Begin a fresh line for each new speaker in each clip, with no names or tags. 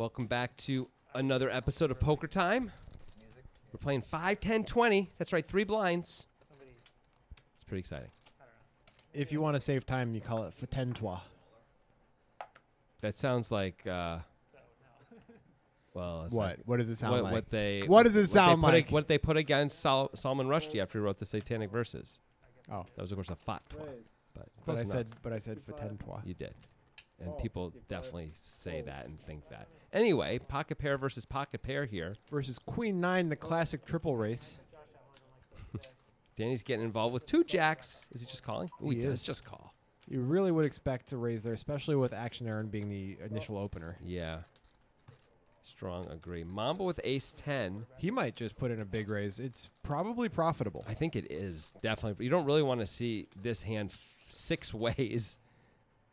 Welcome back to another episode of Poker Time. We're playing 5, 10, 20. That's right, 3 blinds. It's pretty exciting.
If you want to save time, you call it fatentwa.
That sounds like, well, it's
What?
like
What does it sound like?
What
does it sound like?
What they put against Salman Rushdie after he wrote the Satanic Verses.
Oh,
That was, of course, a fatwa. But
but
close
I
enough.
said fatentwa.
You did. And people definitely say that and think that. Anyway, pocket pair versus pocket pair here.
Versus Queen 9, the classic triple race.
Danny's getting involved with 2 jacks. Is he just calling? Ooh, he
He
does
is.
just call.
You really would expect to raise there, especially with Action Aaron being the initial opener.
Yeah. Strong agree. Mamba with ace 10.
He might just put in a big raise. It's probably profitable.
I think it is, definitely. You don't really want to see this hand 6 ways,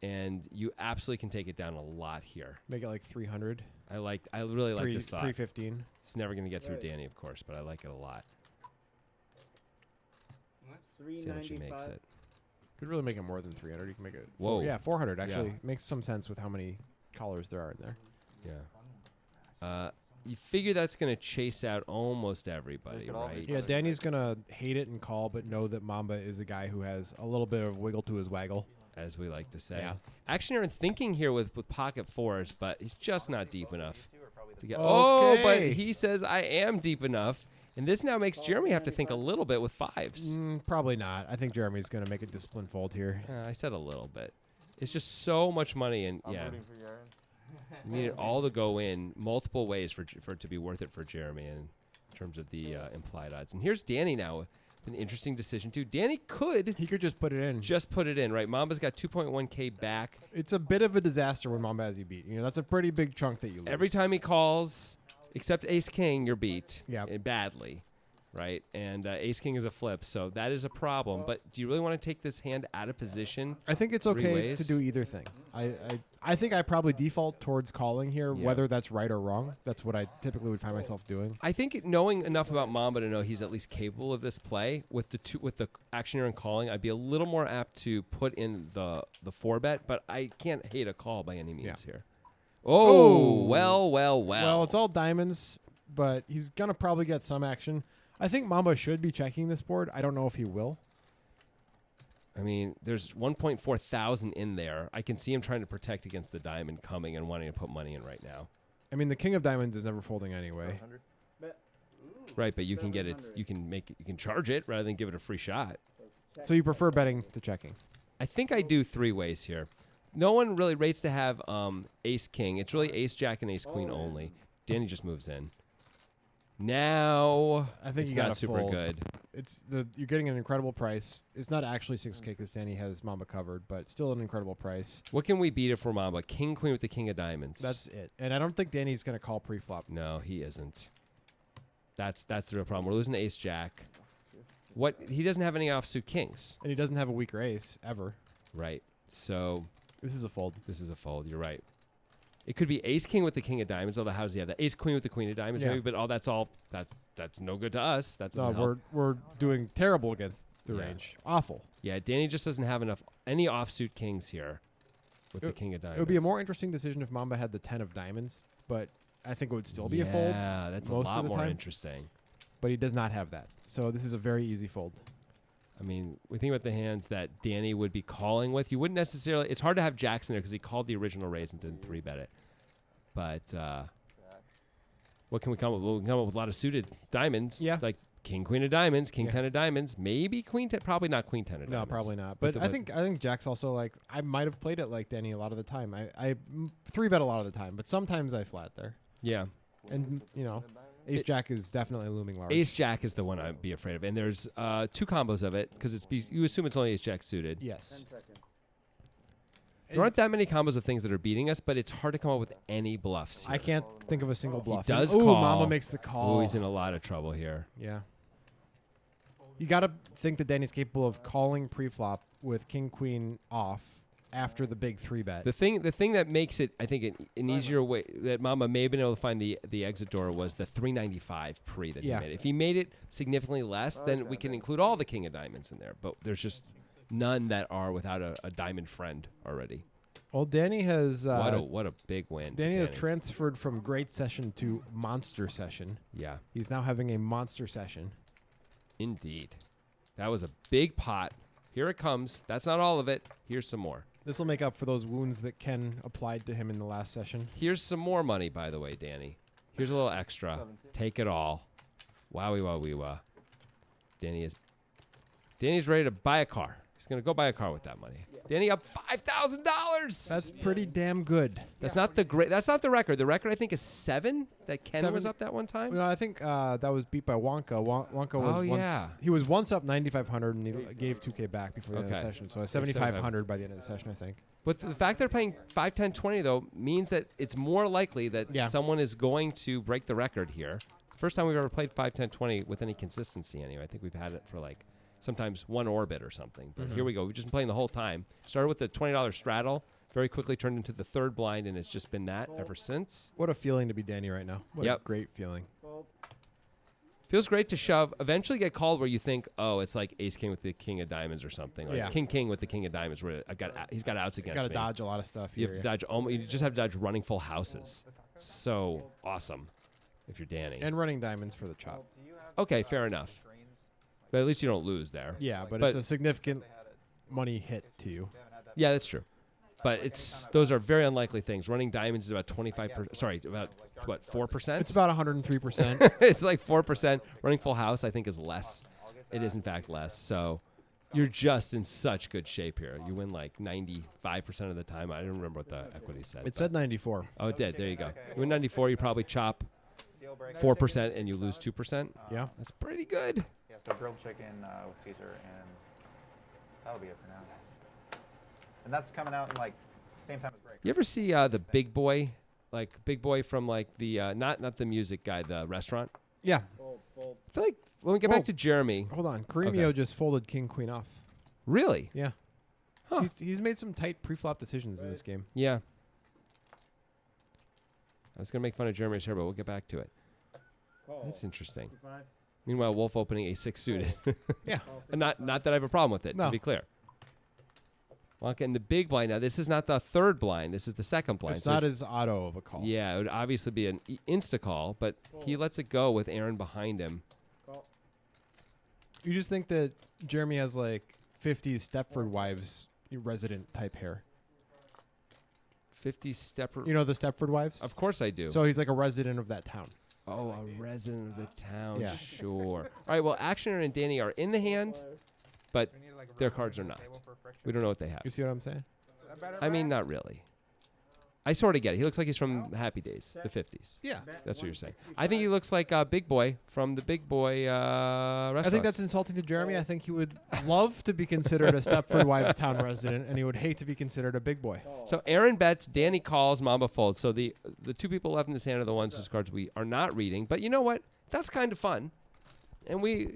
and you absolutely can take it down a lot here.
Make it like 300.
I really like this thought.
315.
It's never going to get through Danny, of course, but I like it a lot. See how much he makes it.
Could really make it more than 300. You can make it.
Whoa.
Yeah, 400 actually
Yeah.
makes some sense with how many callers there are in there.
Yeah. You figure that's going to chase out almost everybody, right?
Yeah, Danny's gonna hate it and call, but know that Mamba is a guy who has a little bit of wiggle to his waggle.
As we like to say.
Yeah.
Action Aaron thinking here with pocket 4s, but he's just not deep enough to get.
Okay.
Oh, but he says I am deep enough, and this now makes Jeremy have to think a little bit with 5s.
Probably not. I think Jeremy's gonna make a disciplined fold here.
I said a little bit. It's just so much money, and yeah, you need it all to go in multiple ways for it to be worth it for Jeremy in terms of the implied odds. And here's Danny now with an interesting decision too. Danny could
He could just put it in.
just put it in, right? Mamba's got 2.1K back.
It's a bit of a disaster when Mamba has you beat. You know, that's a pretty big chunk that you lose.
Every time he calls, except Ace King, you're beat.
Yeah.
Badly, right? And Ace King is a flip, so that is a problem. But do you really want to take this hand out of position?
I think it's
3
okay
ways?
to do either thing. I think I probably default towards calling here,
Yeah.
whether that's right or wrong. That's what I typically would find myself doing.
I think knowing enough about Mamba to know he's at least capable of this play with the action and calling, I'd be a little more apt to put in the 4-bet, but I can't hate a call by any means here. Oh, well.
Well, it's all diamonds, but he's gonna probably get some action. I think Mamba should be checking this board. I don't know if he will.
I mean, there's 1.4 thousand in there. I can see him trying to protect against the diamond coming and wanting to put money in right now.
I mean, the king of diamonds is never folding anyway.
Right, but you can get it. You can charge it rather than give it a free shot.
So you prefer betting to checking.
I think I do 3 ways here. No one really rates to have ace king. It's really ace jack and ace queen only. Danny just moves in. Now
I think
it's
you
not
gotta
super
fold.
good.
You're getting an incredible price. It's not actually 6K because Danny has Mamba covered, but still an incredible price.
What can we beat it for Mamba? King queen with the king of diamonds.
That's it. And I don't think Danny's gonna call pre-flop.
No, he isn't. That's the real problem. We're losing to ace jack. What he doesn't have any offsuit kings.
And he doesn't have a weaker ace ever.
Right. So
This is a fold.
this is a fold. You're right. It could be ace king with the king of diamonds. Although how does he have that? Ace queen with the queen of diamonds.
Yeah.
Maybe, but that's no good to us. That's
No, we're doing terrible against the
Yeah.
range. Awful.
Yeah. Danny just doesn't have any offsuit kings here with the king of diamonds.
It would be a more interesting decision if Mamba had the 10 of diamonds, but I think it would still be a fold.
Yeah, that's
most
a
of
lot
the
more
time.
interesting.
But he does not have that. So this is a very easy fold.
I mean, we think about the hands that Danny would be calling with. You wouldn't necessarily. It's hard to have jacks in there because he called the original raise and didn't 3-bet it. But what can we come up with? We'll come up with a lot of suited diamonds.
Yeah.
Like king, queen of diamonds, king,
Yeah.
10 of diamonds, maybe queen 10. Probably not queen 10 of
No,
diamonds.
probably not.
With
But
the-
I think Jack's also like, I might have played it like Danny a lot of the time. I 3-bet a lot of the time, but sometimes I flat there.
Yeah.
And, you know, Ace Jack is definitely looming large.
Ace jack is the one I'd be afraid of. And there's 2 combos of it because you assume it's only ace jack suited.
Yes.
There aren't that many combos of things that are beating us, but it's hard to come up with any bluffs here.
I can't think of a single bluff.
does
Ooh,
call.
Mamba makes the call.
Oh, he's in a lot of trouble here.
Yeah. You got to think that Danny's capable of calling pre-flop with king queen off after the big 3-bet.
The thing that makes it, I think, an easier way that Mamba may have been able to find the exit door was the 395 pre that
Yeah.
he made. If he made it significantly less, then we can include all the king of diamonds in there. But there's just none that are without a diamond friend already.
Well, Danny has
what a big win.
Danny has transferred from great session to monster session.
Yeah.
He's now having a monster session.
Indeed. That was a big pot. Here it comes. That's not all of it. Here's some more.
This will make up for those wounds that Ken applied to him in the last session.
Here's some more money, by the way, Danny. Here's a little extra. Take it all. Wowie, wowie, wah. Danny's ready to buy a car. He's going to go buy a car with that money. Yeah. Danny up $5,000.
That's pretty damn good.
That's not the That's not the record. The record I think is 7 that Ken was up that one time.
Well, I think that was beat by Wonka. Wonka was he was once up 9,500 and he gave 2K back before the end of the session. So 7,500 by the end of the session, I think.
But the fact they're paying 5, 10, 20 though means that it's more likely that someone is going to break the record here. It's the first time we've ever played 5, 10, 20 with any consistency anyway. I think we've had it for like sometimes one orbit or something. But here we go. We've just been playing the whole time. Started with the $20 straddle, very quickly turned into the third blind, and it's just been that ever since.
What a feeling to be Danny right now. What a great feeling.
Feels great to shove, eventually get called where you think, oh, it's like ace-king with the king of diamonds or something. Like king-king with the king of diamonds where he's got outs against me.
Got to dodge a lot of stuff
You
here.
have to dodge. You just have to dodge running full houses. So awesome if you're Danny.
And running diamonds for the chop.
Okay, fair enough. But at least you don't lose there.
Yeah, but it's a significant money hit to you.
Yeah, that's true. But those are very unlikely things. Running diamonds is about 25%. Sorry, about what, 4%?
It's about 103%.
It's like 4%. Running full house, I think, is less. It is in fact less. So you're just in such good shape here. You win like 95% of the time. I don't remember what the equity said.
It said 94.
Oh, it did. There you go. You win 94. You probably chop 4% and you lose 2%.
Yeah,
that's pretty good.
Yeah, so grilled chicken with Caesar, and that'll be it for now. And that's coming out in like same time as break.
You ever see the Big Boy, like Big Boy from like the not the music guy, the restaurant?
Yeah.
I feel like when we get back to Jeremy.
Hold on, Caremio just folded king queen off.
Really?
Yeah.
Huh.
He's made some tight pre-flop decisions in this game.
Yeah. I was gonna make fun of Jeremy's here, but we'll get back to it. That's interesting. Meanwhile, Wolf opening a 6 suited.
Yeah.
And not that I have a problem with it, to be clear. Wonka in the big blind. Now, this is not the third blind. This is the second blind.
It's not as auto of a call.
Yeah, it would obviously be an insta-call, but he lets it go with Aaron behind him.
You just think that Jeremy has like 50 Stepford Wives resident type hair.
50 Stepford...
You know the Stepford Wives?
Of course I do.
So he's like a resident of that town.
Oh, a resident of the town.
Yeah.
Sure. All right, well, Actioner and Danny are in the hand, but their cards are not. We don't know what they have.
You see what I'm saying?
I mean, not really. I sort of get it. He looks like he's from Happy Days, the 50s.
Yeah.
That's what you're saying. I think he looks like Big Boy from the Big Boy restaurant.
I think that's insulting to Jeremy. I think he would love to be considered a Stepford Wives town resident, and he would hate to be considered a big boy.
So Aaron bets, Danny calls, Mamba folds. So the two people left in this hand are the ones whose cards we are not reading. But you know what? That's kind of fun. And we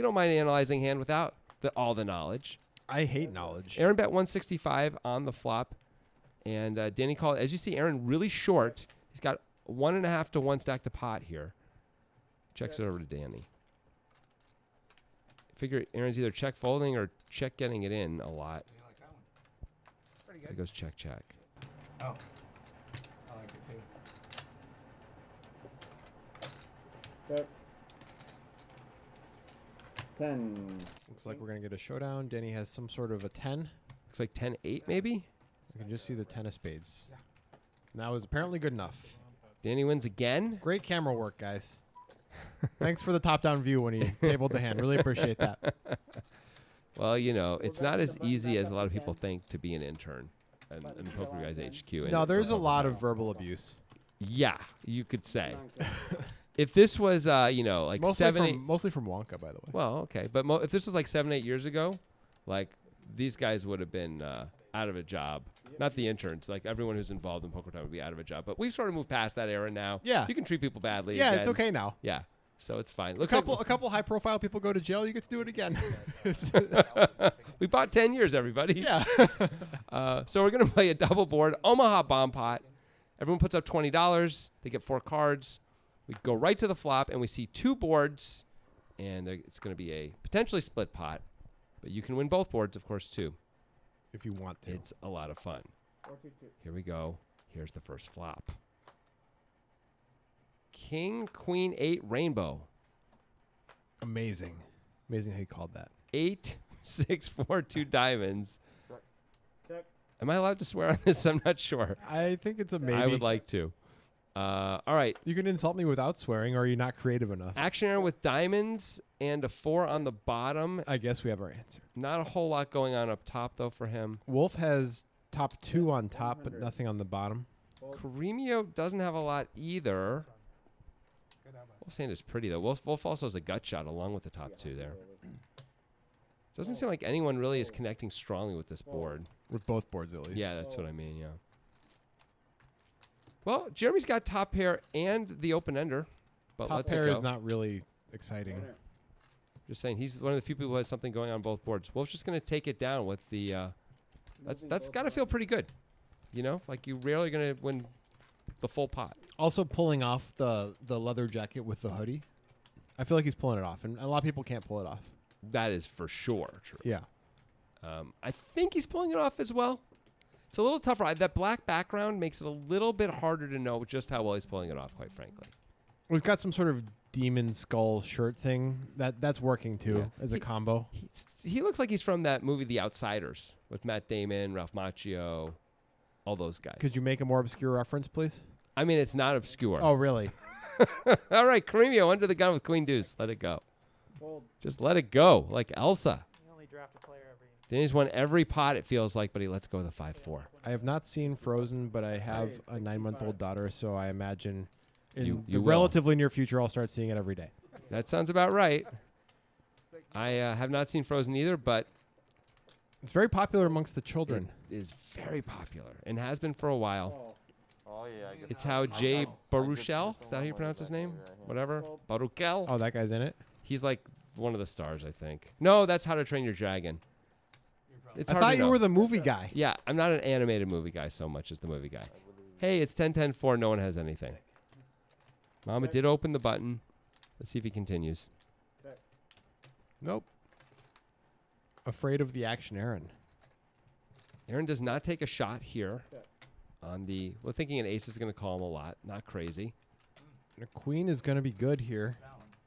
don't mind analyzing hand without all the knowledge.
I hate knowledge.
Aaron bet 165 on the flop. And Danny called. As you see, Aaron really short. He's got 1.5 to 1 stack to pot here. Checks it over to Danny. Figure Aaron's either check folding or check getting it in a lot.
Pretty good.
It goes check, check.
Oh. I like it too.
Yep. 10.
Looks like we're going to get a showdown. Danny has some sort of a 10.
Looks like 10-8 maybe.
You can just see the 10 of spades. And that was apparently good enough.
Danny wins again.
Great camera work, guys. Thanks for the top-down view when he tabled the hand. Really appreciate that.
Well, you know, it's not as easy as a lot of people think to be an intern in Poker Guys HQ.
No, there's a lot of verbal abuse.
Yeah, you could say. If this was, you know, like
mostly from Wonka, by the way.
Well, okay, but if this was like 7-8 years ago, like these guys would have been out of a job. Not the interns, like everyone who's involved in Poker Time would be out of a job. But we've sort of moved past that era now.
Yeah,
you can treat people badly.
Yeah,
again.
it's okay now.
Yeah, so it's fine.
A couple high-profile people go to jail. You get to do it again.
We bought 10 years, everybody.
Yeah.
So we're gonna play a double board Omaha bomb pot. Everyone puts up $20. They get 4 cards. We go right to the flop, and we see 2 boards, and it's going to be a potentially split pot. But you can win both boards, of course, too.
If you want to.
It's a lot of fun. Here we go. Here's the first flop. King, Queen, 8, rainbow.
Amazing. Amazing how you called that.
8, 6, 4, 2 diamonds.
Check.
Am I allowed to swear on this? I'm not sure.
I think it's a maybe.
I would like to. All right.
You can insult me without swearing, or are you not creative enough?
Action Aaron with diamonds and a 4 on the bottom.
I guess we have our answer.
Not a whole lot going on up top, though, for him.
Wolf has top 2 on top, but nothing on the bottom.
Caremio doesn't have a lot either. Wolf's hand is pretty, though. Wolf also has a gut shot along with the top 2 there. Doesn't seem like anyone really is connecting strongly with this board.
With both boards, at least.
Yeah, that's what I mean, yeah. Well, Jeremy's got top pair and the open-ender, but
Top
let's
pair
go.
is not really exciting.
Just saying, he's one of the few people who has something going on both boards. Wolf's just going to take it down with the... that's got to feel pretty good. You know? Like, you're rarely going to win the full pot.
Also pulling off the leather jacket with the hoodie. I feel like he's pulling it off, and a lot of people can't pull it off.
That is for sure true.
Yeah.
I think he's pulling it off as well. It's a little tougher. That black background makes it a little bit harder to know just how well he's pulling it off, quite frankly.
We've got some sort of demon skull shirt thing. That's working, too, as a combo.
He looks like he's from that movie The Outsiders with Matt Damon, Ralph Macchio, all those guys.
Could you make a more obscure reference, please?
I mean, it's not obscure.
Oh, really?
All right, Caremio under the gun with Queen Deuce. Let it go.
Fold.
Just let it go, like Elsa.
You only draft a player every.
Danny's won every pot, it feels like, but he lets go of the 5-4.
I have not seen Frozen, but I have a 9-month-old daughter, so I imagine in
You
the
will.
relatively near future, I'll start seeing it every day.
That sounds about right. I have not seen Frozen either, but
It's very popular amongst the children.
it is very popular and has been for a while.
Oh, yeah. I guess
It's how Jay Baruchel, is that how you pronounce his name? Whatever. Baruchel.
Oh, that guy's in it?
He's like one of the stars, I think. No, that's How to Train Your Dragon. It's
I
hard
thought
to
you
know.
were the movie guy.
Yeah, I'm not an animated movie guy so much as the movie guy. Hey, it's 10-10-4. No one has anything. Mamba did open the button. Let's see if he continues.
Nope. Afraid of the action, Aaron.
Aaron does not take a shot here. On the, we're thinking an ace is going to call him a lot. Not crazy.
The queen is going to be good here.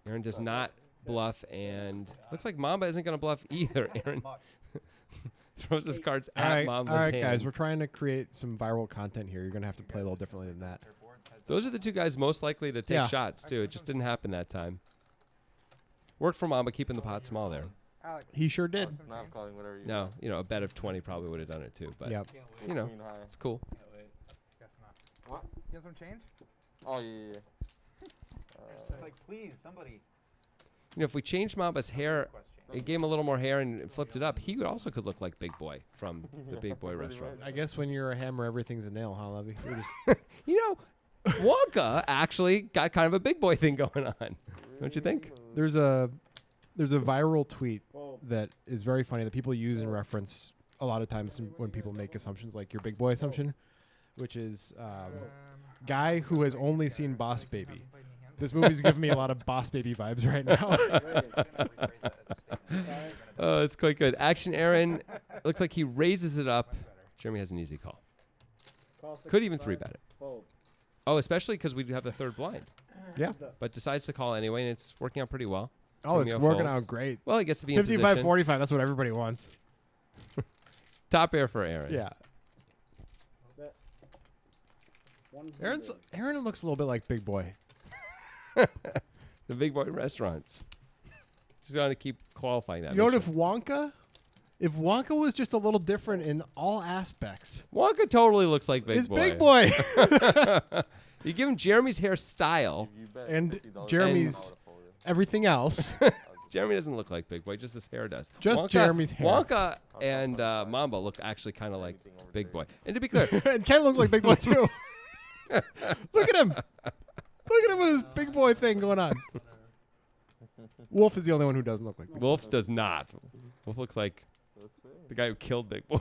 Aaron does not bluff, and looks like Mamba isn't going to bluff either. Aaron throws his cards at Mamba's
all right,
hand.
guys. We're trying to create some viral content here. You're going to have to play a little differently than that.
Those are the two guys most likely to take shots, too. It just didn't happen that time. Worked for Mamba, keeping the pot small there.
Alex.
He sure did.
Not calling whatever you
No, you know, a bet of 20 probably would have done it, too. But,
Yep.
you know,
Queen high.
it's cool.
Guess not. What? You have some change?
Oh, yeah.
It's like, please, somebody.
You know, if we changed Mamba's hair, it gave him a little more hair and flipped it up, he would also could look like Big Boy from the Big Boy restaurant.
I guess when you're a hammer, everything's a nail, huh, Levy? You're just
You know, Wonka actually got kind of a Big Boy thing going on. Don't you think?
There's a viral tweet that is very funny that people use in reference a lot of times when people make assumptions, like your Big Boy assumption, which is guy who has only seen Boss Baby. This movie's giving me a lot of Boss Baby vibes right now.
Oh, it's quite good. Action Aaron looks like he raises it up. Jeremy has an easy call. Could even 3-bet it. Oh, especially because we do have the third blind.
Yeah.
But decides to call anyway, and it's working out pretty well.
Oh, it's
Romeo
working
folds.
out great.
Well, he gets to be in
55-45,
position.
that's what everybody wants.
Top air for Aaron.
Yeah. Aaron looks a little bit like Big Boy.
The Big Boy restaurants. She's going to keep qualifying that.
You know what,
mission.
if Wonka was just a little different in all aspects.
Wonka totally looks like Big
It's
Boy.
Big Boy.
You give him Jeremy's hairstyle.
And Jeremy's everything else.
Jeremy doesn't look like Big Boy, just his hair does.
Just Jeremy's hair.
Wonka and Mamba look actually kind of like Big Boy. And to be clear,
And Ken looks like Big Boy too. Look at him. Look at him with his Big Boy thing going on. Wolf is the only one who doesn't look like Big Boy.
Wolf does not. Wolf looks like the guy who killed Big Boy.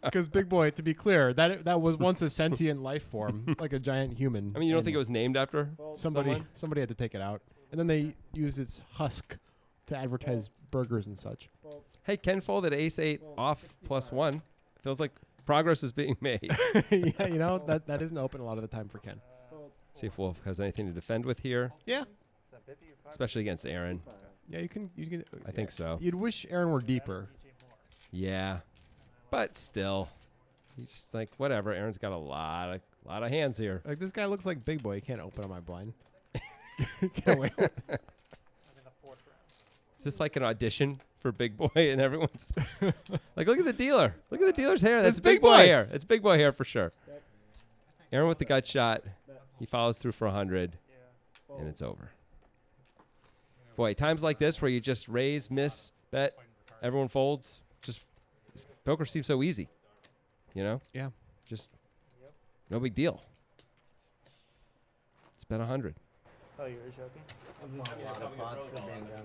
Because Big Boy, to be clear, that was once a sentient life form, like a giant human.
I mean, you don't
And
think it was named after
somebody
someone?
had to take it out, and then they used its husk to advertise burgers and such.
Hey, Ken folded ace 8 off +1. Feels like Progress is being made.
Yeah, you know, that isn't open a lot of the time for Ken.
See if Wolf has anything to defend with here,
Yeah.
Is that 50 or 5?
especially against Aaron.
Yeah, you can.
I think so.
You'd wish Aaron were deeper.
Yeah, but still, he's just like whatever. Aaron's got a lot of hands here.
Like, this guy looks like Big Boy. He can't open on my blind. Get away.
I'm in the 4th round.
Is this like an audition for Big Boy and everyone's like, look at the dealer. Look at the dealer's hair. That's Big Boy hair. It's Big Boy hair for sure. Aaron with the gut shot. He follows through for 100, and it's over. Boy, times like this where you just raise, miss, bet, everyone folds. Just poker seems so easy, you know?
Yeah.
Just no big deal. It's bet 100.
Oh, you were joking?
A lot of pots for being down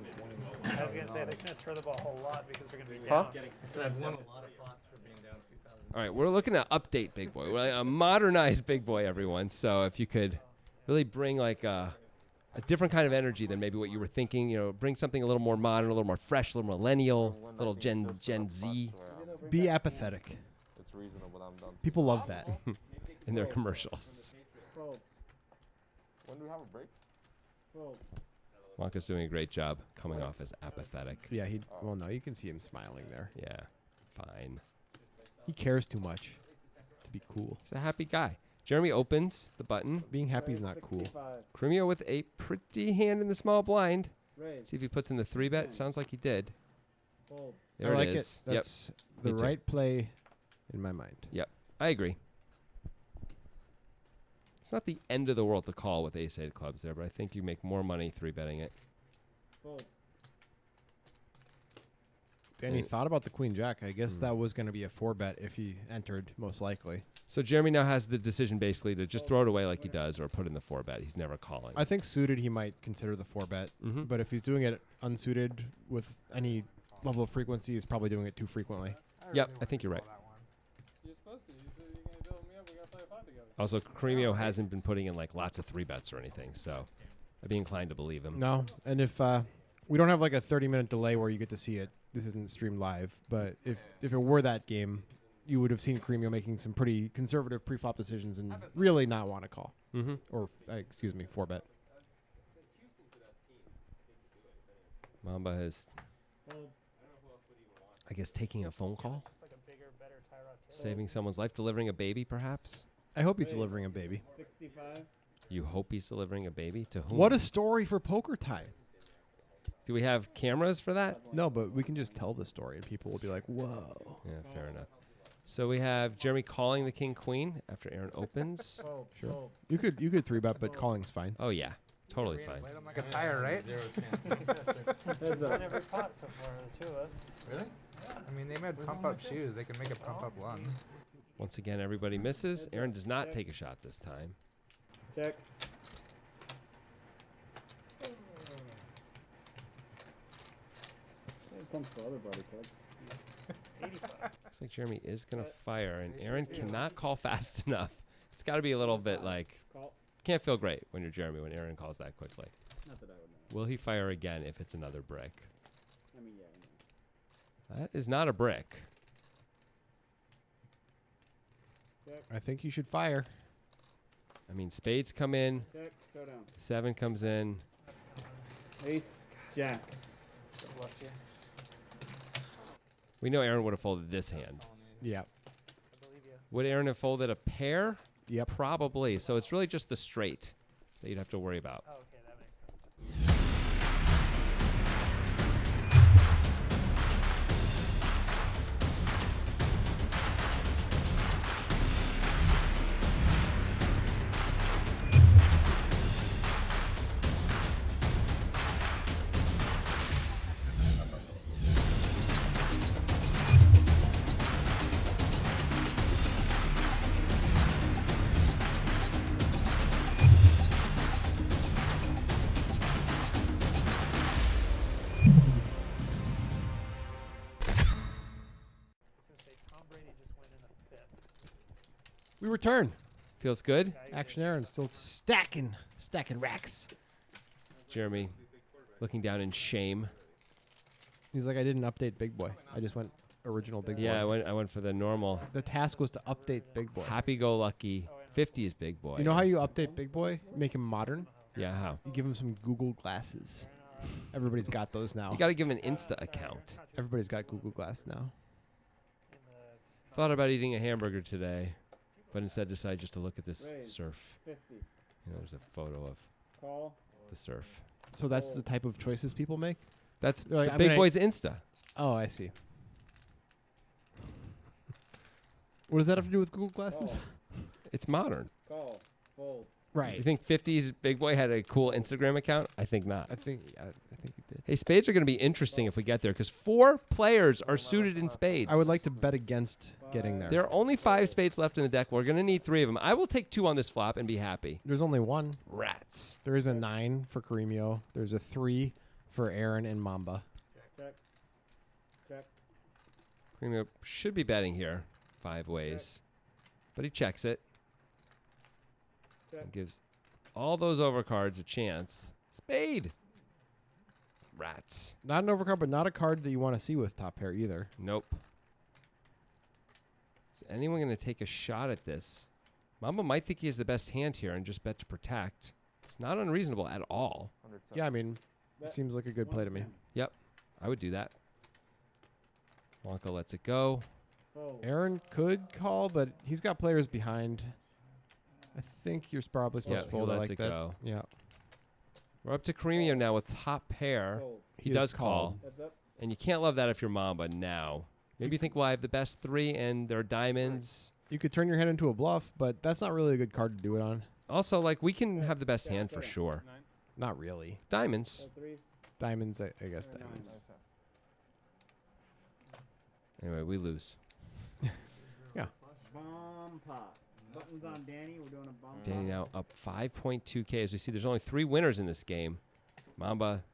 20.
I was going to say, they're going to throw the ball a whole lot because they're going to be
Huh?
down.
I said I've won a lot of pots for being down 2,000.
All right, we're looking to update Big Boy. We're like a modernized Big Boy, everyone. So if you could really bring like a different kind of energy than maybe what you were thinking, you know, bring something a little more modern, a little more fresh, a little millennial, a little Gen Z
Be apathetic.
It's reasonable. I'm done.
People love that.
in their commercials.
When do we have a break?
Wonka's doing a great job coming off as apathetic.
Yeah, he. Well, no, you can see him smiling there.
Yeah, fine.
He cares too much to be cool.
He's a happy guy. Jeremy opens the button.
Being happy is not cool.
Cremio with a pretty hand in the small blind. See if he puts in the 3-bet. Sounds like he did. There
I like
it is.
it. That's the
Me too.
right play in my mind.
Yep, I agree. It's not the end of the world to call with ace-8 clubs there, but I think you make more money 3-betting it.
Danny thought about the queen jack. I guess
Hmm.
that was going to be a 4-bet if he entered, most likely.
So Jeremy now has the decision basically to just throw it away like he does or put in the 4-bet. He's never calling.
I think suited he might consider the 4-bet,
Mhm.
but if he's doing it unsuited with any level of frequency, he's probably doing it too frequently.
Yep, I think you're right.
You're supposed to. You said you're going to build me up. We got to play a pot together.
Also, Cremio hasn't been putting in like lots of 3-bets or anything, so I'd be inclined to believe him.
No, and if we don't have like a 30-minute delay where you get to see it, this isn't streamed live, but if it were that game, you would have seen Cremio making some pretty conservative pre-flop decisions and really not want to call.
Mm-hmm.
Or, excuse me, 4-bet.
Mamba is, I guess, taking a phone call,
Just like a bigger, better tie rod table.
saving someone's life, delivering a baby, perhaps.
I hope he's delivering a baby.
You hope he's delivering a baby to whom?
What a story for Poker Time.
Do we have cameras for that?
No, but we can just tell the story and people will be like, whoa.
Yeah, fair enough. So we have Jeremy calling the king queen after Aaron opens.
Sure. You could 3-bet, but calling's fine.
Oh yeah, totally fine.
Play them like a tire, right?
Zero
On every pot so far, the two of us.
Really?
I mean, they made pump-up shoes. They can make a pump-up lung.
Once again, everybody misses. Aaron does not take a shot this time.
Check.
Looks like Jeremy is gonna fire, and Aaron cannot call fast enough. It's got to be a little bit like, can't feel great when you're Jeremy when Aaron calls that quickly. Will he fire again if it's another brick? That is not a brick.
I think you should fire.
I mean, spades come in, 7 comes in.
Ace, jack. Left here.
We know Aaron would have folded this hand.
Yeah.
I believe you.
Would Aaron have folded a pair?
Yep.
Probably. So it's really just the straight that you'd have to worry about.
Oh, okay, that makes sense. Tom Brady just went in the 5th.
We return.
Feels good?
Action Aaron still stacking racks.
Jeremy looking down in shame.
He's like, I didn't update Big Boy. I just went original big boy.
Yeah, I went for the normal.
The task was to update big boy.
Happy-go-lucky. 50 is big boy.
You know how you update big boy? Make him modern.
Yeah, how?
You give him some Google glasses. Everybody's got those now.
You got to give him an Insta account.
Everybody's got Google Glass now.
Thought about eating a hamburger today, but instead decided just to look at this surf.
50.
You know, there's a photo of
Call.
the surf.
So that's the type of choices people make?
That's
They're like,
the
I'm
big
gonna-
boy's Insta.
Oh, I see. What does that have to do with Google Glasses?
It's modern.
Call. Fold.
Right.
You think 50's big boy had a cool Instagram account? I think not.
I think it did.
Hey, spades are going to be interesting if we get there because 4 players are suited in spades.
I would like to bet against getting there.
There are only 5 spades left in the deck. We're going to need 3 of them. I will take 2 on this flop and be happy.
There's only one.
Rats.
There is a 9 for Caremio. There's a 3 for Aaron and Mamba.
Check. Check.
Premium should be betting here 5 ways, but he checks it and gives all those overcards a chance. Spade. Rats.
Not an overcard, but not a card that you want to see with top pair either.
Nope. Is anyone going to take a shot at this? Mamba might think he has the best hand here and just bet to protect. It's not unreasonable at all.
Yeah, I mean, it seems like a good play to me.
Yep, I would do that. Wonka lets it go.
Aaron could call, but he's got players behind. I think you're probably supposed
Yeah,
to
he
fold it
lets
like
it
that.
go.
Yeah.
We're up to Caremio now with top pair. He
is
does call.
called.
And you can't love that if you're Mamba now. Maybe you think, well, I have the best 3 and they're diamonds.
You could turn your hand into a bluff, but that's not really a good card to do it on.
Also, like, we can have the best hand for sure.
Not really.
Diamonds.
Diamonds, I guess diamonds.
Anyway, we lose.
Bomb pot. Buttons on Danny. We're doing a bomb
Danny now up 5.2K. As we see, there's only 3 winners in this game. Mamba,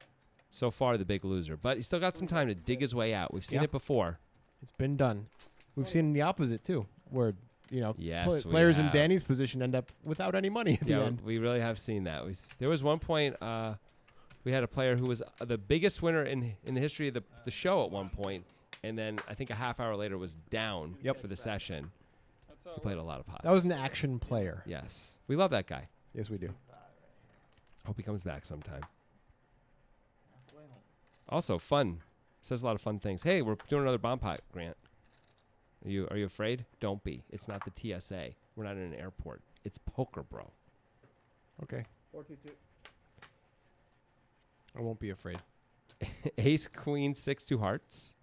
so far, the big loser. But he's still got some time to dig his way out. We've seen
Yeah.
it before.
It's been done. We've seen the opposite, too, where, you know,
Yes, we
players in
have.
Danny's position end up without any money at the
Yeah,
end.
we really have seen that. There was one point we had a player who was the biggest winner in the history of the show at one point, and then I think a half hour later was down for the session. He played a lot of pots.
That was an action player.
Yes. We love that guy.
Yes, we do.
Hope he comes back sometime. Also, fun. Says a lot of fun things. Hey, we're doing another bomb pot, Grant. Are you afraid? Don't be. It's not the TSA. We're not in an airport. It's poker, bro.
Okay.
4-2-2.
I won't be afraid.
Ace, Queen, 6, 2 hearts.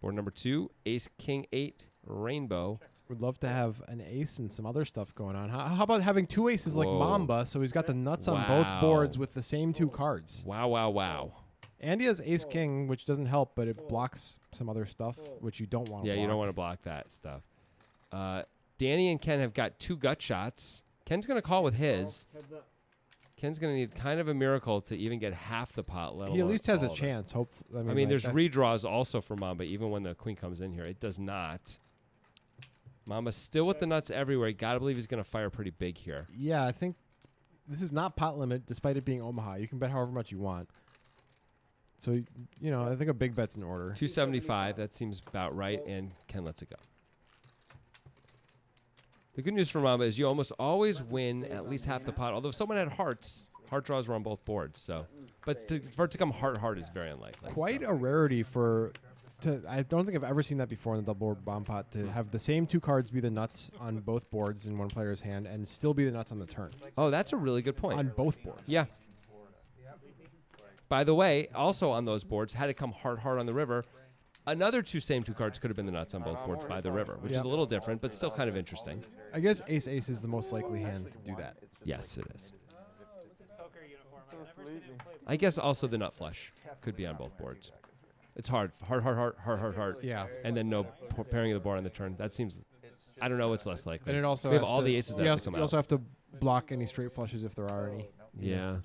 Board number 2, Ace, King, 8, rainbow.
Would love to have an ace and some other stuff going on. How about having 2 aces like
Whoa.
Mamba, so he's got the nuts on both
Wow.
boards with the same 2 cards.
Wow, wow, wow.
And he has ace king, which doesn't help, but it blocks some other stuff, which you don't want to
Yeah,
block.
you don't want to block that stuff. Danny and Ken have got 2 gut shots. Ken's going to call with his.
Heads up.
Ken's going to need kind of a miracle to even get half the pot. Let
He at
alone
least has a
all of it.
chance. Hope.
I mean,
like
there's
that-
redraws also for Mamba, even when the queen comes in here. It does not. Mamba's still with the nuts everywhere. You got to believe he's going to fire pretty big here.
Yeah, I think this is not pot limit, despite it being Omaha. You can bet however much you want. So, you know, I think a big bet's in order.
275, that seems about right, and Ken lets it go. The good news for Mamba is you almost always win at least half the pot. Although if someone had hearts, heart draws were on both boards. So, but for it to come heart is very unlikely.
Quite
so.
a rarity I don't think I've ever seen that before in the double board bomb pot, to have the same 2 cards be the nuts on both boards in one player's hand and still be the nuts on the turn.
Oh, that's a really good point.
On both boards.
Yeah. By the way, also on those boards, had it come heart on the river, another same 2 cards could have been the nuts on both boards by the river, which is a little different, but still kind of interesting.
I guess ace is the most likely hand to do that.
Yes, it is.
Poker uniform. I've never seen him play.
I guess also the nut flush could be on both boards. It's hard. Heart.
Yeah.
And then no pairing of the board on the turn. That seems, I don't know what's less likely.
And it also
we have
has
all
to-
the aces that
you
have
also,
to come
you also
out.
have to block any straight flushes if there are any.
Yeah.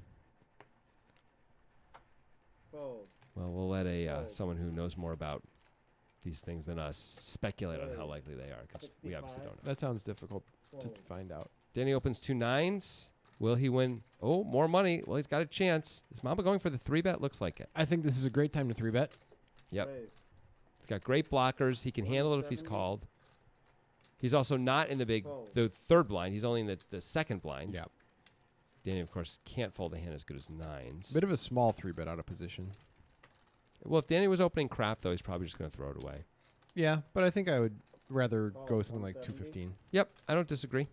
Fold.
Well, we'll let someone who knows more about these things than us speculate on how likely they are, because we obviously don't know.
That sounds difficult to find out.
Danny opens 2 9s. Will he win? Oh, more money. Well, he's got a chance. Is Mamba going for the 3-bet? Looks like it.
I think this is a great time to 3-bet.
Yep.
Raise.
He's got great blockers. He can handle it if he's
170.
called. He's also not in
Fold.
the third blind. He's only in the second blind.
Yeah.
Danny, of course, can't fold a hand as good as nines.
Bit of a small 3-bet out of position.
Well, if Danny was opening crap, though, he's probably just going to throw it away.
Yeah, but I think I would rather
Oh,
go something like
170.
215.
Yep, I don't disagree.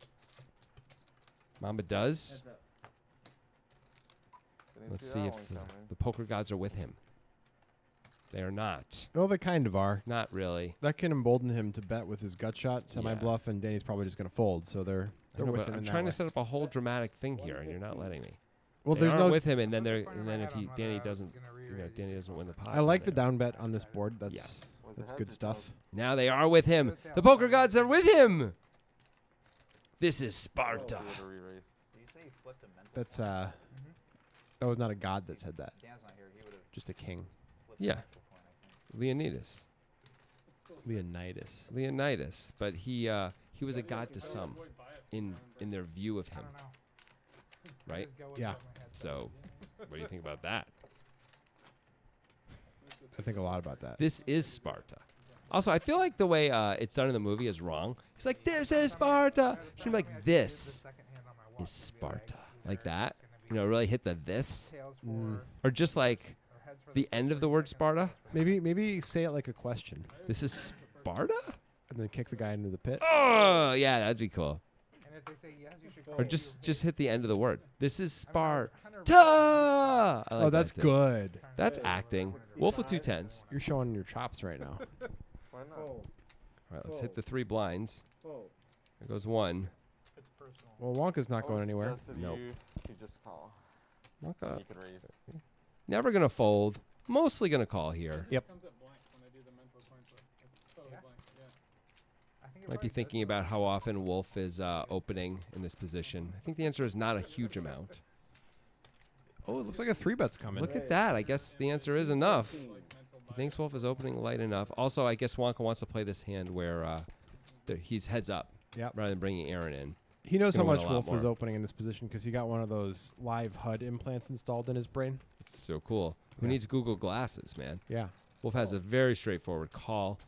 Mamba does.
Heads up.
Didn't
Let's
see
see
that
if
one
the
coming.
poker gods are with him. They are not.
Well, they kind of are.
Not really.
That can embolden him to bet with his gut shot, semi-bluff, and Danny's probably just going to fold. So they're
I know,
with
but
him
I'm
in that
trying
way.
to set up a whole dramatic thing here, and you're not letting me.
Well,
They
there's
aren't
no.
with him, and then if Danny doesn't win the pot.
I like the
then they're-
down bet on this board. That's
Was
that's
it
good
heads or
stuff.
tails?
Now they are with him. The poker gods are with him. This is Sparta.
Do it or re-raise.
Did you say you flipped a mental?
That's that was not a god that said that.
Dan's not here. He would have
Just a king.
flipped
Yeah.
an actual coin, I think.
Leonidas.
Leonidas.
Leonidas, but he was a god to some in their view of him, right?
Yeah,
So, what do you think about that?
I think a lot about that.
This is Sparta. Also, I feel like the way it's done in the movie is wrong. It's like, this is Sparta. Should be like, this is Sparta. Like that. You know, really hit the this. Or just like the end of the word Sparta.
Maybe say it like a question,
This is Sparta?
and then kick the guy into the pit.
Oh, yeah, that'd be cool.
And if they say yes, you should
Or just hit the end of the word. This is Sparta. I like
Oh, that's
that too.
good.
That's acting. Wolf with 2 10s.
You're showing your chops right now.
Why not?
Fold.
All right, let's hit the 3 blinds.
Fold.
There goes 1.
It's personal.
Well, Wonka's not
I
going
would
anywhere.
suggest that
Nope.
You just call.
Wonka,
You could raise.
never gonna fold. Mostly gonna call here.
Yep.
Comes at blank when I do the mental coin flip. It's totally blank. Yeah.
Might be thinking about how often Wolf is opening in this position. I think the answer is not a huge amount.
Oh, it looks like a 3-bet's coming.
Look at that. I guess the answer is enough.
15.
He thinks Wolf is opening light enough. Also, I guess Wonka wants to play this hand where he's heads up
Yep.
rather than bringing Aaron in.
He knows how
gonna win
much
a lot
Wolf was
more.
opening in this position because he got one of those live HUD implants installed in his brain.
It's so cool. Who
Yeah.
needs Google Glasses, man?
Yeah.
Wolf has a very straightforward call.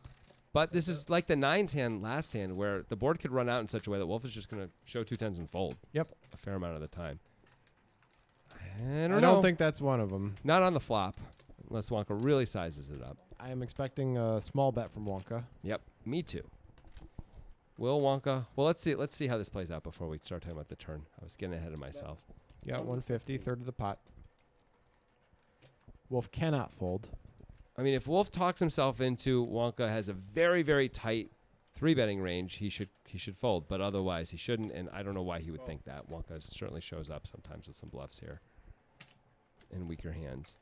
But this is like the 9s hand last hand where the board could run out in such a way that Wolf is just going to show 2 10s and fold.
Yep.
A fair amount of the time. I
I
don't know.
don't think that's one of them.
Not on the flop, unless Wonka really sizes it up.
I am expecting a small bet from Wonka.
Yep, me too. Will Wonka? Well, let's see how this plays out before we start talking about the turn. I was getting ahead of myself.
Yeah, 150, third of the pot. Wolf cannot fold.
I mean, if Wolf talks himself into Wonka has a very, very tight 3-betting range, he should fold, but otherwise he shouldn't, and I don't know why he would think that. Wonka certainly shows up sometimes with some bluffs here and weaker hands.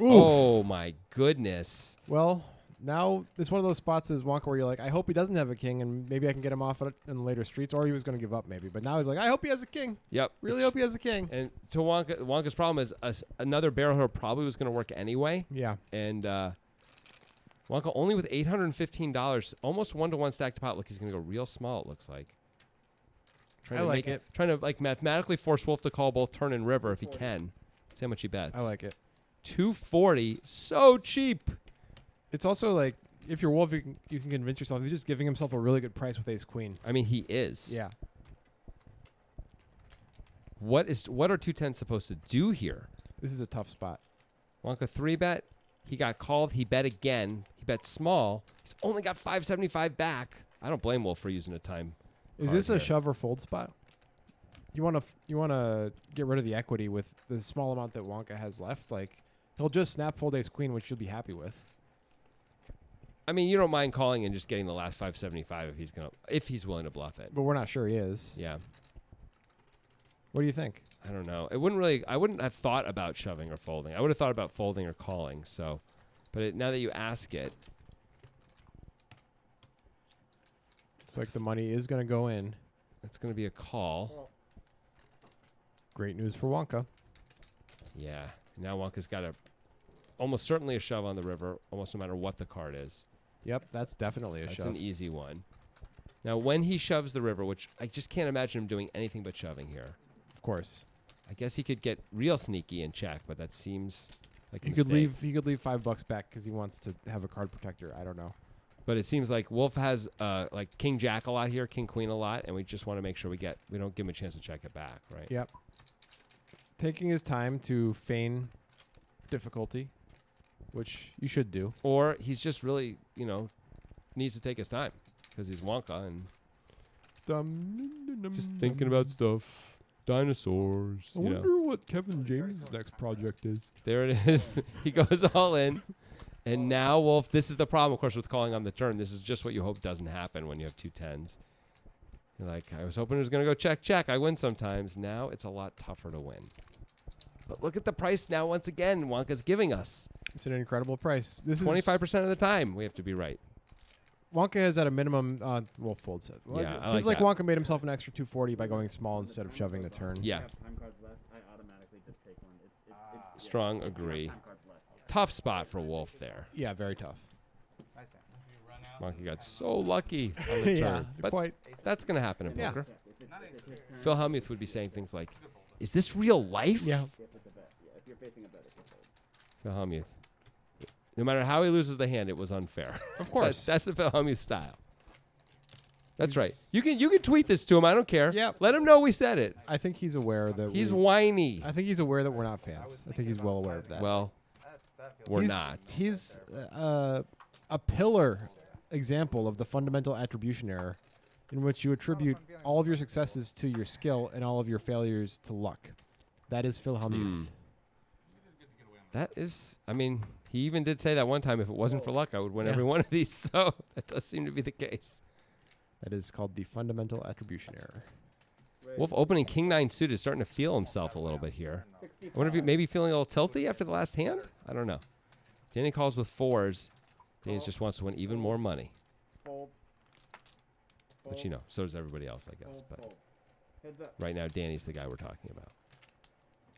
Oh my goodness.
Well, now it's one of those spots as Wonka where you're like, I hope he doesn't have a king, and maybe I can get him off in the later streets, or he was going to give up maybe. But now he's like, I hope he has a king.
Yep.
Really hope he has a king.
And to Wonka's problem is another barrel here probably was going to work anyway.
Yeah.
And Wonka only with $815, almost 1-to-1 stacked pot. Look, he's going to go real small, it looks like.
I like it.
Trying to like mathematically force Wolf to call both turn and river if he can. See how much he bets.
I like it.
240, so cheap.
It's also like, if you're Wolf, you can convince yourself he's just giving himself a really good price with ace queen.
I mean, he is.
Yeah.
What are 2 10s supposed to do here?
This is a tough spot.
Wonka 3-bet. He got called. He bet again. He bet small. He's only got 575 back. I don't blame Wolf for using a time.
Is
card
this a
here.
shove or fold spot? You want to get rid of the equity with the small amount that Wonka has left. Like, he'll just snap fold ace queen, which you'll be happy with.
I mean, you don't mind calling and just getting the last 575 if he's willing to bluff it.
But we're not sure he is.
Yeah.
What do you think?
I don't know. I wouldn't have thought about shoving or folding. I would have thought about folding or calling. So, but now that you ask it,
It's like the money is going to go in.
it's going to be a call.
Great news for Wonka.
Yeah. Now Wonka's got almost certainly a shove on the river, almost no matter what the card is.
Yep, that's definitely a
That's
shove.
an easy one. Now, when he shoves the river, which I just can't imagine him doing anything but shoving here.
Of course.
I guess he could get real sneaky and check, but that seems Like a
He could
mistake.
leave $5 back because he wants to have a card protector. I don't know.
But it seems like Wolf has like King Jack a lot here, King Queen a lot, and we just want to make sure we don't give him a chance to check it back, right?
Yep. Taking his time to feign difficulty, which you should do.
Or he's just really, needs to take his time because he's Wonka and just thinking about stuff. Dinosaurs.
I wonder what Kevin James' next project is.
There it is. He goes all in. And now Wolf, this is the problem, of course, with calling on the turn. This is just what you hope doesn't happen when you have 2 10s. You're like, I was hoping it was going to go check, check. I win sometimes. Now it's a lot tougher to win. But look at the price now once again Wonka's giving us.
It's an incredible price. This is
25% of the time we have to be right.
Wonka has at a minimum Wolf folds it. Well,
Yeah,
it
I
seems
like
like
that.
Wonka made himself an extra 240 by going small instead of shoving the turn.
Yeah.
Time cards left. I automatically just take one.
Strong agree.
Time cards left.
Tough spot for Wolf there.
Yeah, very tough.
Nice hand.
If you run out,
Monkey got so lucky on the
Yeah,
turn. But
quite.
that's going to happen in
Yeah.
poker.
not
If it's his turn,
Phil Hellmuth would be saying things like, is this real life?
Yeah.
if it's a bet. Yeah, if you're facing a bet, it's a fold.
Phil Hellmuth. No matter how he loses the hand, it was unfair.
Of course.
That's the Phil Hellmuth style. That's right.
He's-
You can tweet this to him. I don't care.
Yeah.
Let him know we said it.
I think he's aware that
He's
we-
whiny.
I think he's aware that we're not fans. I think he's well aware of that.
Well,
That feels
we're
he's,
not.
He's a pillar example of the fundamental attribution error, in which you attribute all of your successes to your skill and all of your failures to luck. That is Phil Hellmuth.
Hmm. That is, I mean, he even did say that one time, if it wasn't for luck, I would win
Yeah.
every one of these. So that does seem to be the case.
That is called the fundamental attribution error.
Wolf opening King 9 suited, starting to feel himself a little bit here. I wonder if he maybe feeling a little tilty after the last hand? I don't know. Danny calls with 4s. Danny just wants to win even more money.
Fold.
But, so does everybody else, I guess. But
Fold. Heads up.
right now, Danny's the guy we're talking about.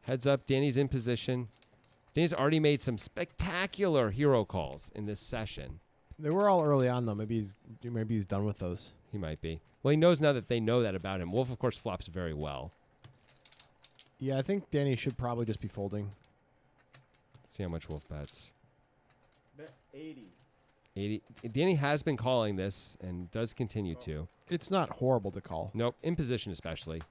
Heads up, Danny's in position. Danny's already made some spectacular hero calls in this session.
They were all early on though. Maybe he's done with those.
He might be. Well, he knows now that they know that about him. Wolf, of course, flops very well.
Yeah, I think Danny should probably just be folding.
Let's see how much Wolf bets.
Bet 80.
80. Danny has been calling this and does continue to.
It's not horrible to call.
Nope, in position especially.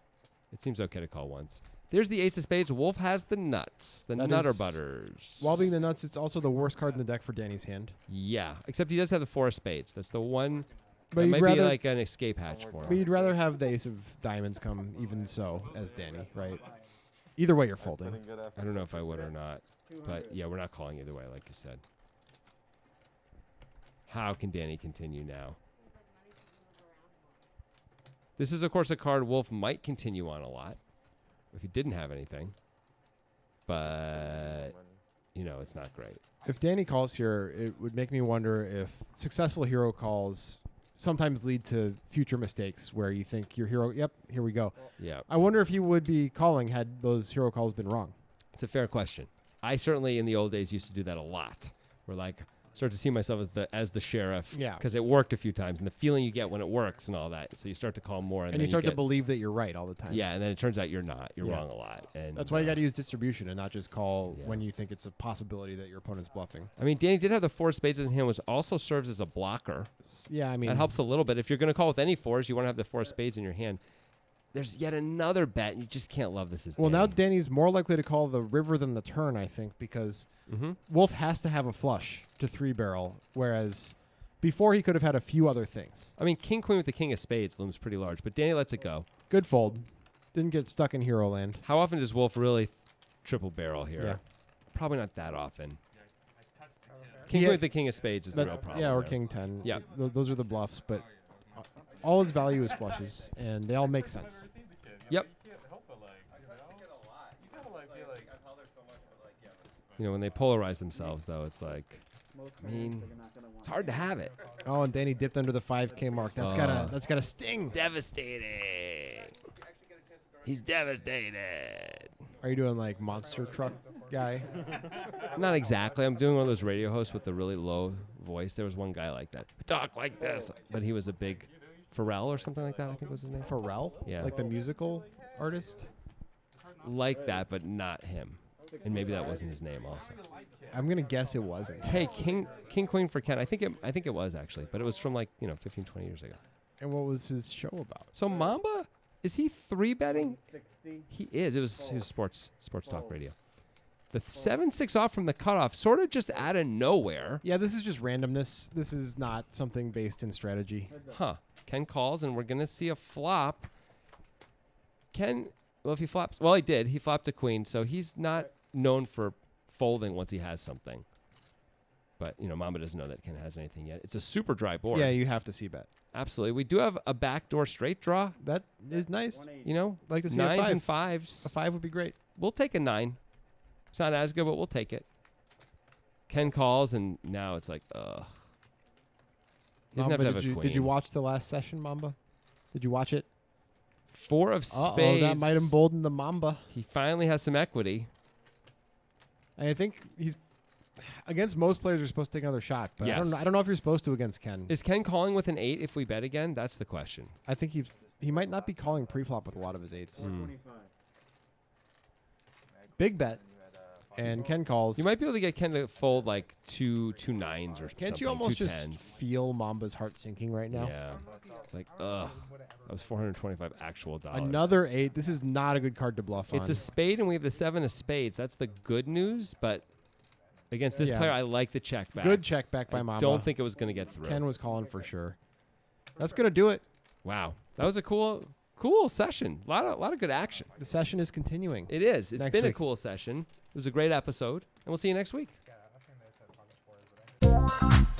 It seems okay to call once. There's the ace of spades. Wolf has the nuts, the
That
nutter
is-
butters.
While being the nuts, it's also the worst card in the deck for Danny's hand.
Yeah, except he does have the 4 of spades. That's the one.
But
That
you'd
might be
rather,
like an escape hatch for
but
him.
you'd rather have the ace of diamonds come even so as Danny, right? Either way, you're folding.
Putting good effort.
I don't know if I would or not.
200.
But yeah, we're not calling either way, like you said. How can Danny continue now? This is, of course, a card Wolf might continue on a lot if he didn't have anything. But, it's not great.
If Danny calls here, it would make me wonder if successful hero calls sometimes lead to future mistakes where you think your hero, yep, here we go.
Yeah,
I wonder if he would be calling had those hero calls been wrong.
it's a fair question. I certainly, in the old days, used to do that a lot. Where, like, start to see myself as the sheriff.
Yeah.
Because it worked a few times, and the feeling you get when it works and all that. So you start to call more, and
And
then
you start to
get,
believe that you're right all the time.
yeah, and then it turns out you're not. You're
Yeah.
wrong a lot. And
That's why you got to use distribution and not just call
Yeah.
when you think it's a possibility that your opponent's bluffing.
I mean, Danny did have the 4 spades in his hand, which also serves as a blocker.
Yeah, I mean,
That helps a little bit. If you're going to call with any 4s, you want to have the 4 spades in your hand. There's yet another bet, and you just can't love this as
well, now
Danny.
Danny's more likely to call the river than the turn, I think, because Wolf has to have a flush to 3-barrel, whereas before he could have had a few other things.
I mean, King Queen with the King of Spades looms pretty large, but Danny lets it go.
Good fold. Didn't get stuck in hero land.
How often does Wolf really triple barrel here?
Yeah.
Probably not that often.
He
King
had-
Queen with the King of Spades is the
That-
real problem.
yeah, or
there.
King 10.
Yeah.
Those are the bluffs, but all its value is flushes, and they all make sense.
Yep.
You can't help but you gotta be like,
You know, when they polarize themselves, though, it's like,
Most
I mean,
hands that you're not gonna want.
it's hard to have it.
Oh, and Danny dipped under the 5K mark. That's gotta sting.
Devastating. He's devastated.
Are you doing like monster truck guy?
Not exactly. I'm doing one of those radio hosts with the really low voice. There was one guy like that. Talk like this. But he was a big Pharrell or something like that, I think was his name.
Pharrell?
Yeah.
Like the musical artist?
Like that, but not him. And maybe that wasn't his name also.
I'm gonna guess it wasn't.
Hey, King Queen for Ken. I think it was actually, but it was from like 15, 20 years ago.
And what was his show about?
So Mamba, is he 3-betting?
60.
He is. It was sports talk radio. The 7-6 off from the cutoff, sort of just out of nowhere.
Yeah, this is just randomness. This is not something based in strategy.
Huh. Ken calls, and we're gonna see a flop. Ken, well, if he flops, well, he did. He flopped a queen, so he's not known for folding once he has something. But Mamba doesn't know that Ken has anything yet. It's a super dry board.
Yeah, you have to see bet.
Absolutely. We do have a backdoor straight draw.
That is nice.
180.
Like to see
Nines
a 5.
and 5s.
A 5 would be great.
We'll take a 9. It's not as good, but we'll take it. Ken calls, and now it's like, ugh. He doesn't have to
Mamba,
have a queen.
did you watch the last session, Mamba? Did you watch it?
4 of
Oh,
spades.
that might embolden the Mamba.
He finally has some equity.
And I think he's against most players are supposed to take another shot, but
Yes.
I don't know if you're supposed to against Ken.
Is Ken calling with an 8 if we bet again? That's the question.
I think he might not be calling pre-flop with a lot of his 8s.
425.
Big bet, and Ken calls.
You might be able to get Ken to fold like two 9s or
Can't
something.
you almost
2
just
10s.
feel Mamba's heart sinking right now?
Yeah. It's like, ugh. That was $425 actual dollars.
Another 8. This is not a good card to bluff on.
It's a spade, and we have the 7 of spades. That's the good news, but against this player, I like the check back.
Good check back by
I
Mamba.
don't think it was going to get through.
Ken was calling for sure. That's gonna do it.
Wow. That was a cool session. A lot of good action.
The session is continuing.
It is. It's
Next
been a
week.
cool session. It was a great episode, and we'll see you next week.
Yeah, I think they said pocket fours, but I